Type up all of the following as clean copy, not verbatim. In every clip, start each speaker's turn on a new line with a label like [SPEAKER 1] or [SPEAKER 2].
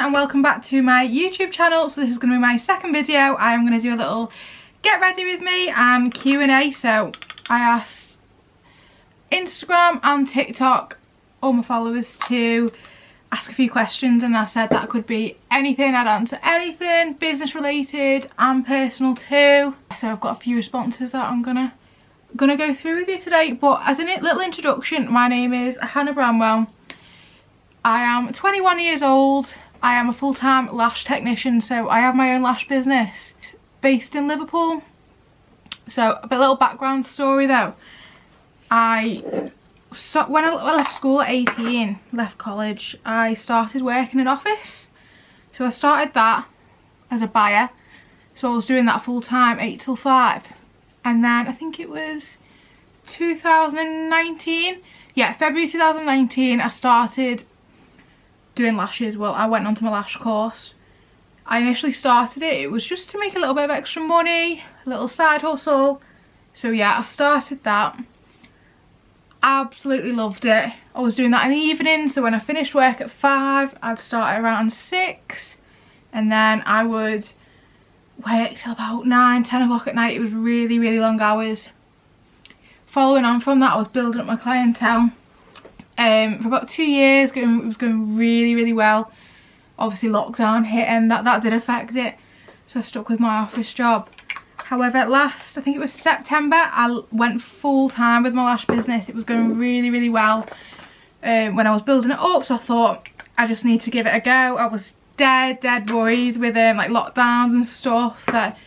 [SPEAKER 1] and welcome back to my YouTube channel. So this is going to be my second video. I'm going to do a little get ready with me and Q&A. So I asked Instagram and TikTok, all my followers, to ask a few questions, and I said that could be anything. I'd answer anything, business related and personal too. So I've got a few responses that I'm gonna go through with you today. But as a little introduction, my name is Hannah Bramwell. I am 21 years old. I am a full-time lash technician, so I have my own lash business based in Liverpool. So a little background story though. When I left school at 18, left college, I started working in office. So I started that as a buyer. So I was doing that full-time, 8 till 5. And then I think it was 2019. Yeah, February 2019, I started doing lashes. Well, I went onto my lash course. I initially started it was just to make a little bit of extra money, a little side hustle. So yeah, I started that. Absolutely loved it. I was doing that in the evening, so when I finished work at 5, I'd start around 6, and then I would work till about 9, 10 o'clock at night. It was really, really long hours. Following on from that, I was building up my clientele. For about 2 years, it was going really, really well. Obviously lockdown hit and that did affect it, so I stuck with my office job. However, I think it was September, I went full time with my lash business. It was going really, really well when I was building it up, so I thought I just need to give it a go. I was dead worried with like lockdowns and stuff that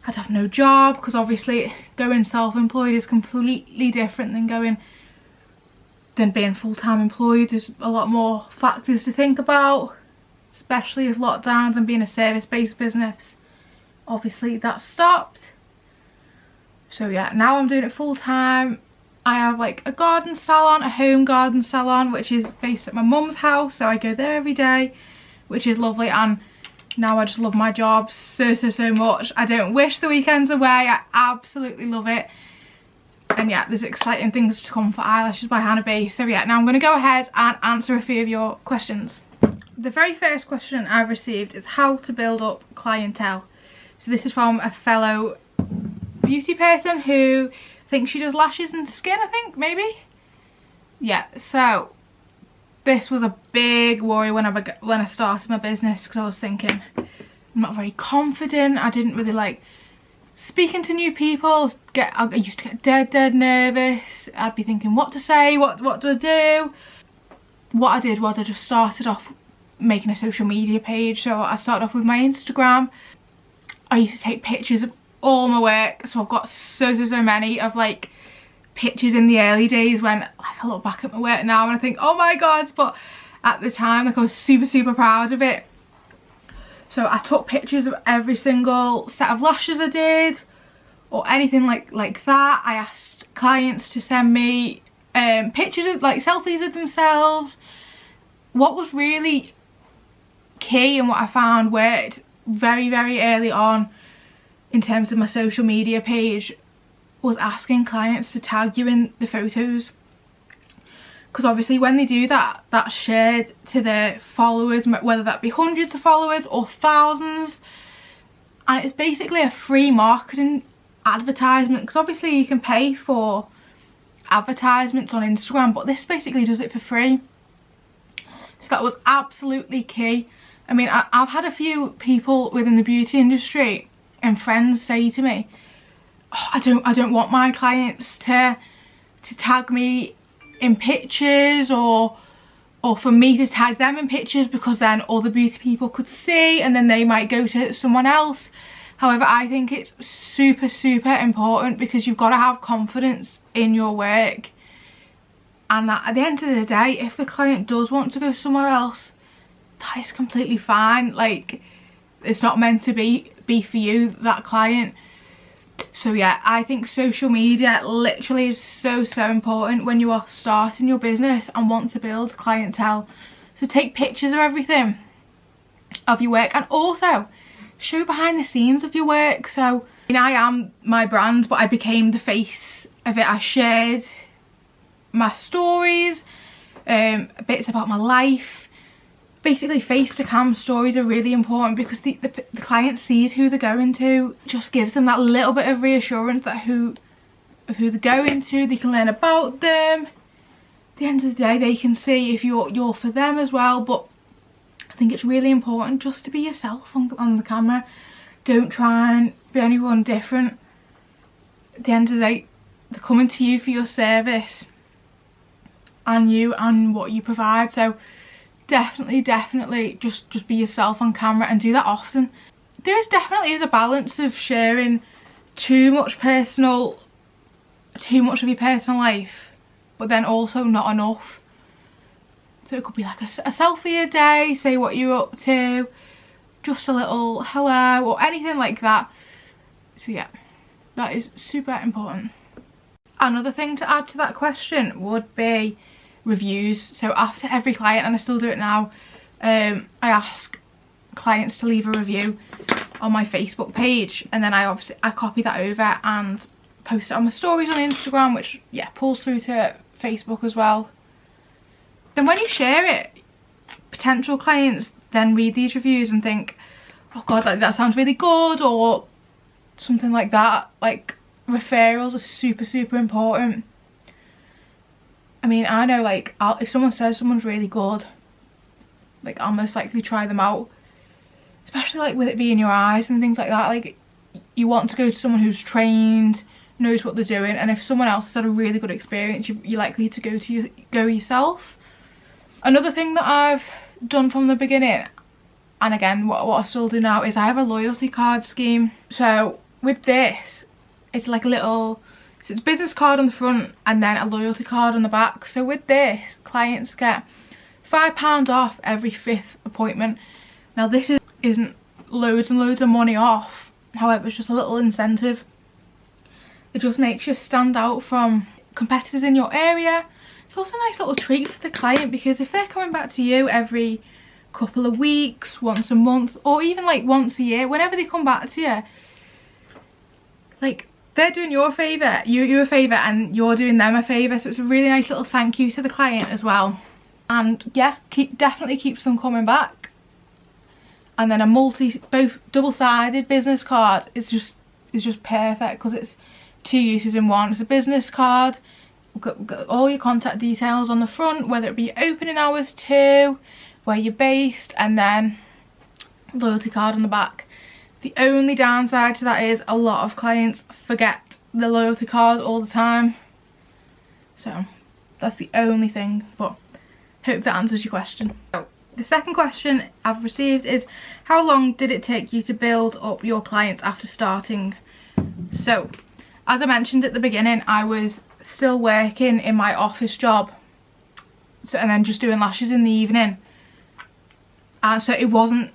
[SPEAKER 1] I'd have no job, because obviously going self-employed is completely different than being full-time employed. There's a lot more factors to think about, especially with lockdowns and being a service-based business. Obviously that stopped. So yeah, now I'm doing it full-time. I have like a garden salon, a home garden salon, which is based at my mum's house, so I go there every day, which is lovely. And now I just love my job so much. I don't wish the weekends away. I absolutely love it. And yeah, there's exciting things to come for Eyelashes by Hannah B. So yeah, now I'm going to go ahead and answer a few of your questions. The very first question I've received is how to build up clientele. So this is from a fellow beauty person who thinks she does lashes and skin, I think, maybe? Yeah, so this was a big worry when I started my business, because I was thinking I'm not very confident. I didn't really like speaking to new people. I used to get dead nervous. I'd be thinking what to say, what do I do. What I did was I just started off making a social media page. So I started off with my Instagram. I used to take pictures of all my work, so I've got so many of like pictures in the early days when like I look back at my work now and I think, oh my god, but at the time like I was super proud of it. So I took pictures of every single set of lashes I did, or anything like that. I asked clients to send me pictures of like selfies of themselves. What was really key and what I found worked very early on in terms of my social media page was asking clients to tag you in the photos, because obviously when they do that, that's shared to their followers, whether that be hundreds of followers or thousands, and it's basically a free marketing advertisement, because obviously you can pay for advertisements on Instagram, but this basically does it for free. So that was absolutely key. I mean, I've had a few people within the beauty industry and friends say to me, oh, I don't want my clients to tag me in pictures, or for me to tag them in pictures, because then other beauty people could see and then they might go to someone else. However, I think it's super important, because you've got to have confidence in your work, and that at the end of the day, if the client does want to go somewhere else, that is completely fine. Like, it's not meant to be for you, that client. So yeah, I think social media literally is so important when you are starting your business and want to build clientele. So take pictures of everything of your work, and also show behind the scenes of your work. So I mean, I am my brand, but I became the face of it. I shared my stories, bits about my life, basically face to cam stories are really important because the client sees who they're going to. It just gives them that little bit of reassurance that who they're going to, they can learn about them. At the end of the day, they can see if you're for them as well. But I think it's really important just to be yourself on the camera. Don't try and be anyone different. At the end of the day, they're coming to you for your service and you and what you provide. So definitely just be yourself on camera and do that often. There definitely is a balance of sharing too much of your personal life, but then also not enough. So it could be like a selfie a day, say what you're up to, just a little hello or anything like that. So yeah, that is super important. Another thing to add to that question would be reviews. So after every client, and I still do it now, I ask clients to leave a review on my Facebook page, and then I copy that over and post it on my stories on Instagram, which yeah pulls through to Facebook as well. Then when you share it, potential clients then read these reviews and think, oh god, like, that sounds really good, or something like that. Like, referrals are super important. I mean, I know, like, if someone says someone's really good, like, I'll most likely try them out. Especially, like, with it being your eyes and things like that. Like, you want to go to someone who's trained, knows what they're doing, and if someone else has had a really good experience, you're likely to go yourself. Another thing that I've done from the beginning, and again what I still do now, is I have a loyalty card scheme. So with this, it's like a little, it's a business card on the front and then a loyalty card on the back. So with this, clients get £5 off every 5th appointment. Now this isn't loads and loads of money off, however it's just a little incentive. It just makes you stand out from competitors in your area. It's also a nice little treat for the client, because if they're coming back to you every couple of weeks, once a month, or even like once a year, whenever they come back to you, like, they're doing you a favour, and you're doing them a favour. So it's a really nice little thank you to the client as well. And yeah, definitely keeps them coming back. And then both double-sided business card is just perfect, because it's 2 uses in one. It's a business card, got all your contact details on the front, whether it be opening hours too, where you're based, and then loyalty card on the back. The only downside to that is a lot of clients forget the loyalty card all the time. So that's the only thing, but hope that answers your question. So the second question I've received is, how long did it take you to build up your clients after starting? So as I mentioned at the beginning, I was still working in my office job, and then just doing lashes in the evening. So I wasn't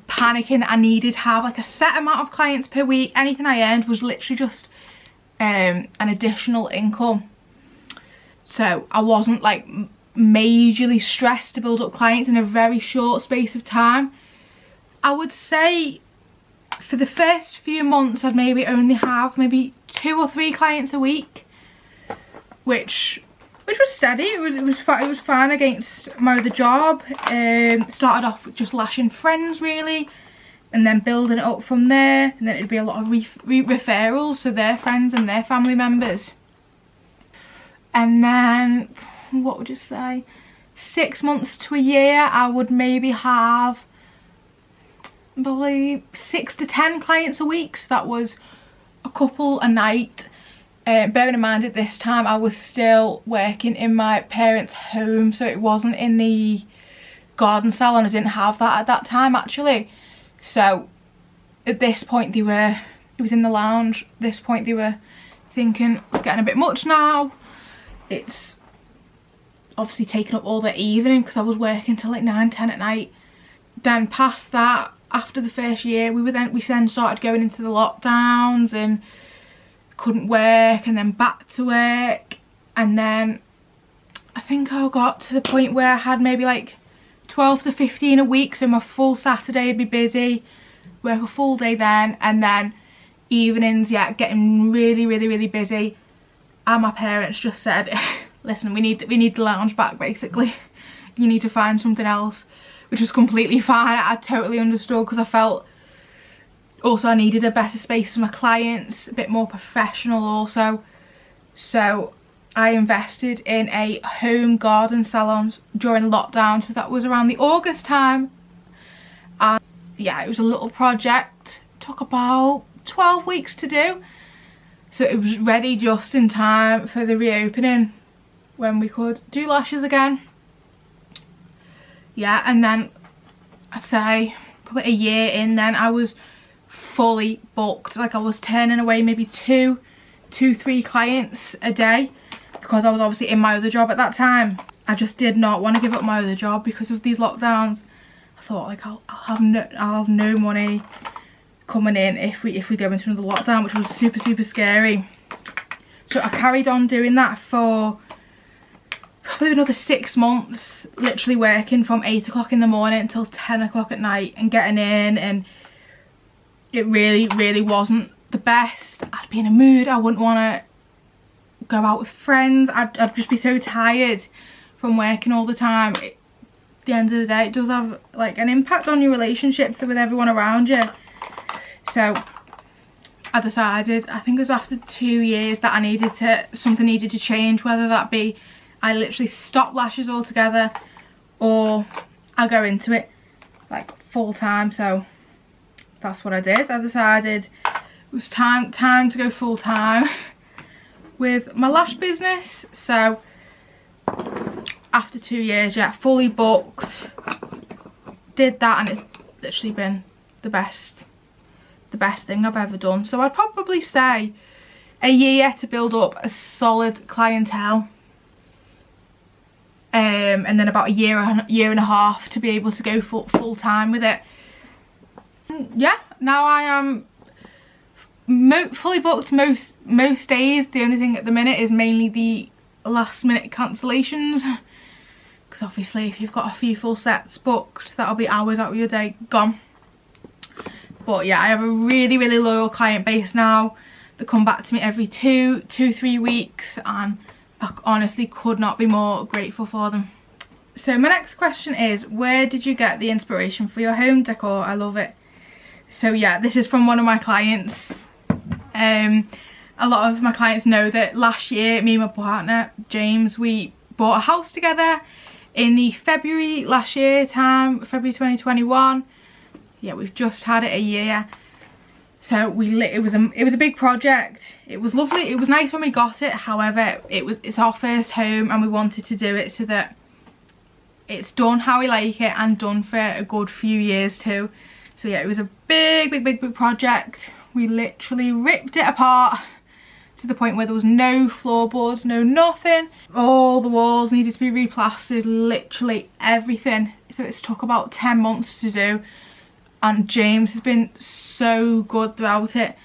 [SPEAKER 1] panicking. I needed to have like a set amount of clients per week. Anything I earned was literally just an additional income. So I wasn't like majorly stressed to build up clients in a very short space of time. I would say for the first few months I'd maybe only have maybe 2 or 3 clients a week, which was steady. It was fine against my other job. Started off with just lashing friends really, and then building it up from there, and then it'd be a lot of referrals to their friends and their family members. And then, what would you say, 6 months to a year, I would maybe have probably 6 to 10 clients a week. So that was a couple a night. Bearing in mind at this time I was still working in my parents' home, so it wasn't in the garden salon. I didn't have that at that time actually. So at this point it was in the lounge. At this point they were thinking it's getting a bit much now. It's obviously taking up all the evening because I was working till like 9, 10 at night. Then past that, after the first year, we then started going into the lockdowns and couldn't work, and then back to work, and then I think I got to the point where I had maybe like 12 to 15 a week. So my full Saturday would be busy, work a full day then, and then evenings, yeah, getting really busy. And my parents just said, listen, we need the lounge back basically. You need to find something else. which was completely fine. I totally understood, because I felt also I needed a better space for my clients, a bit more professional also. So I invested in a home garden salon during lockdown, so that was around the August time. And yeah, it was a little project, took about 12 weeks to do, so it was ready just in time for the reopening when we could do lashes again. Yeah, and then I'd say probably a year in then, I was fully booked. Like, I was turning away maybe two, three clients a day, because I was obviously in my other job at that time. I just did not want to give up my other job because of these lockdowns. I thought, like, I'll have no money coming in if we go into another lockdown, which was super scary. So I carried on doing that for probably another 6 months, literally working from 8 o'clock in the morning until 10 o'clock at night and getting in, and it really wasn't the best. I'd be in a mood, I wouldn't want to go out with friends, I'd just be so tired from working all the time. At the end of the day, it does have like an impact on your relationships with everyone around you. So I decided, I think it was after 2 years, that something needed to change, whether that be I literally stop lashes altogether or I go into it like full time. So that's what I did. I decided it was time to go full time with my lash business. So after 2 years, yeah, fully booked, did that, and it's literally been the best thing I've ever done. So I'd probably say a year to build up a solid clientele, and then about a year and a half to be able to go full time with it. Yeah, now I am fully booked most days. The only thing at the minute is mainly the last minute cancellations, because obviously if you've got a few full sets booked, that'll be hours out of your day gone. But yeah, I have a really loyal client base now that come back to me every 3 weeks, and I honestly could not be more grateful for them. So my next question is, where did you get the inspiration for your home decor? I love it. So yeah, this is from one of my clients. A lot of my clients know that last year, me and my partner James, we bought a house together in the February last year time, February 2021. Yeah, we've just had it a year. So it was a big project. It was lovely. It was nice when we got it. However, it's our first home, and we wanted to do it so that it's done how we like it and done for a good few years too. So yeah, it was a big project. We literally ripped it apart to the point where there was no floorboards, no nothing. All the walls needed to be replastered, literally everything. So it's took about 10 months to do. And James has been so good throughout it.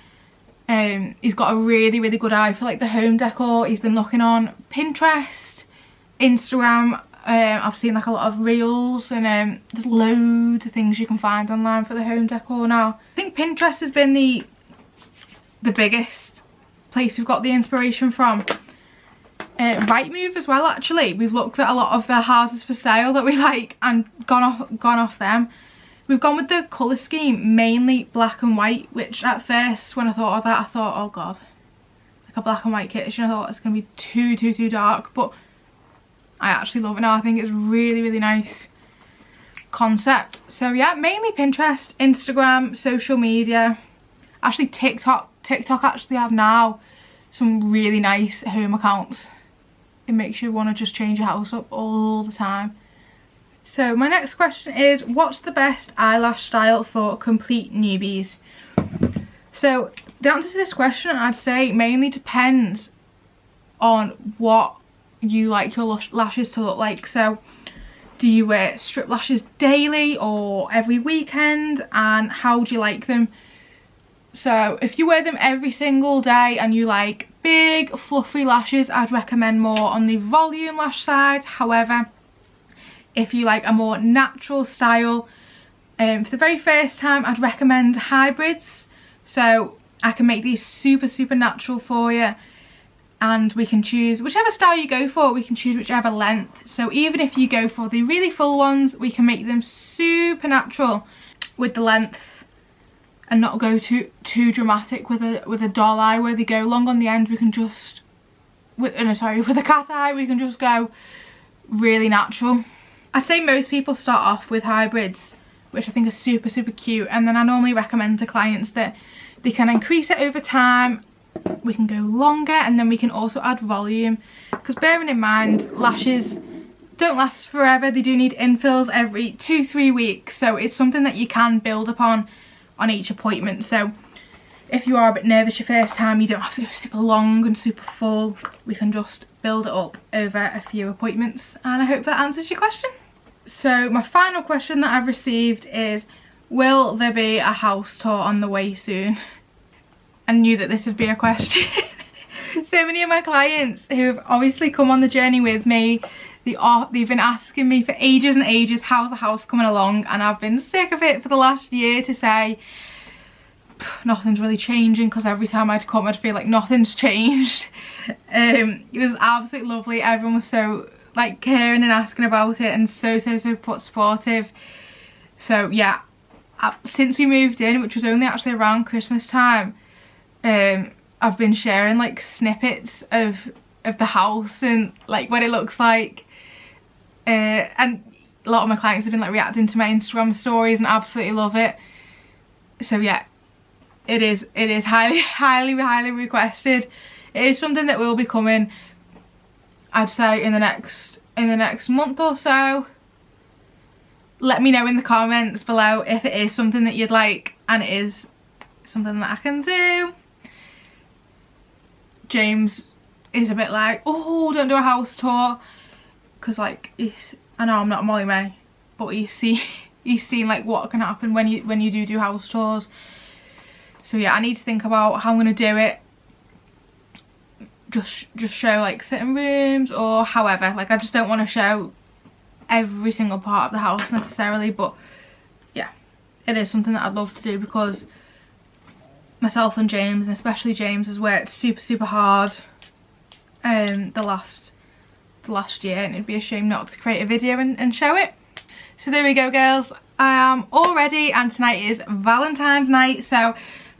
[SPEAKER 1] He's got a really good eye for like the home decor. He's been looking on Pinterest, Instagram. I've seen like a lot of reels, and there's loads of things you can find online for the home decor now. I think Pinterest has been the biggest place we've got the inspiration from. Rightmove as well, actually. We've looked at a lot of the houses for sale that we like and gone off them. We've gone with the colour scheme, mainly black and white, which at first when I thought of that, I thought, oh god, like a black and white kitchen. I thought it's going to be too dark, but I actually love it now. I think it's really nice concept. So yeah, mainly Pinterest, Instagram, social media. Actually TikTok actually have now some really nice home accounts. It makes you want to just change your house up all the time. So my next question is, what's the best eyelash style for complete newbies? So the answer to this question, I'd say, mainly depends on what you like your lashes to look like. So do you wear strip lashes daily or every weekend, and how do you like them? So if you wear them every single day and you like big fluffy lashes, I'd recommend more on the volume lash side. However, if you like a more natural style, for the very first time, I'd recommend hybrids. So I can make these super natural for you, and we can choose whichever style you go for, we can choose whichever length. So even if you go for the really full ones, we can make them super natural with the length and not go too dramatic with a doll eye where they go long on the end. We can just with a cat eye, we can just go really natural. I'd say most people start off with hybrids, which I think is super cute, and then I normally recommend to clients that they can increase it over time. We can go longer, and then we can also add volume, because bearing in mind lashes don't last forever. They do need infills every 2-3 weeks, so it's something that you can build upon on each appointment. So if you are a bit nervous your first time, you don't have to go super long and super full. We can just build it up over a few appointments, and I hope that answers your question. So my final question that I've received is, will there be a house tour on the way soon? I knew that this would be a question. So many of my clients who have obviously come on the journey with me, they've been asking me for ages and ages, how's the house coming along? And I've been sick of it for the last year to say nothing's really changing, because every time I'd come I'd feel like nothing's changed. It was absolutely lovely. Everyone was so like caring and asking about it, and so supportive. So yeah, since we moved in, which was only actually around Christmas time, I've been sharing like snippets of the house and like what it looks like, and a lot of my clients have been like reacting to my Instagram stories and absolutely love it. So yeah, it is highly requested. It is something that will be coming, I'd say, in the next month or so. Let me know in the comments below if it is something that you'd like, and it is something that I can do. James is a bit like, oh, don't do a house tour, because like I know I'm not Molly May, but he's seen like what can happen when you do house tours. So yeah, I need to think about how I'm going to do it. Just show like sitting rooms or however. Like I just don't want to show every single part of the house necessarily, but yeah, it is something that I'd love to do, because myself and James, and especially James, has worked super hard the last year, and it'd be a shame not to create a video and show it. So there we go, girls. I am all ready, and tonight is Valentine's night, so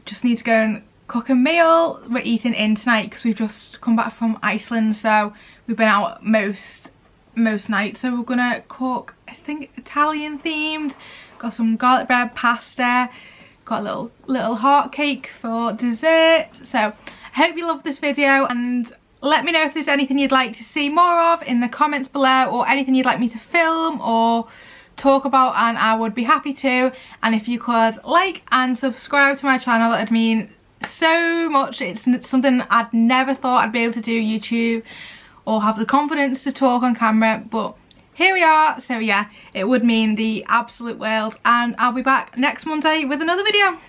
[SPEAKER 1] just need to go and cook a meal. We're eating in tonight because we've just come back from Iceland, so we've been out most nights. So we're gonna cook, I think, Italian themed. Got some garlic bread, pasta, got a little heart cake for dessert. So I hope you love this video, and let me know if there's anything you'd like to see more of in the comments below, or anything you'd like me to film or talk about, and I would be happy to. And if you could like and subscribe to my channel, that'd mean so much. It's something I'd never thought I'd be able to do, YouTube, or have the confidence to talk on camera, but here we are. So yeah, it would mean the absolute world, and I'll be back next Monday with another video.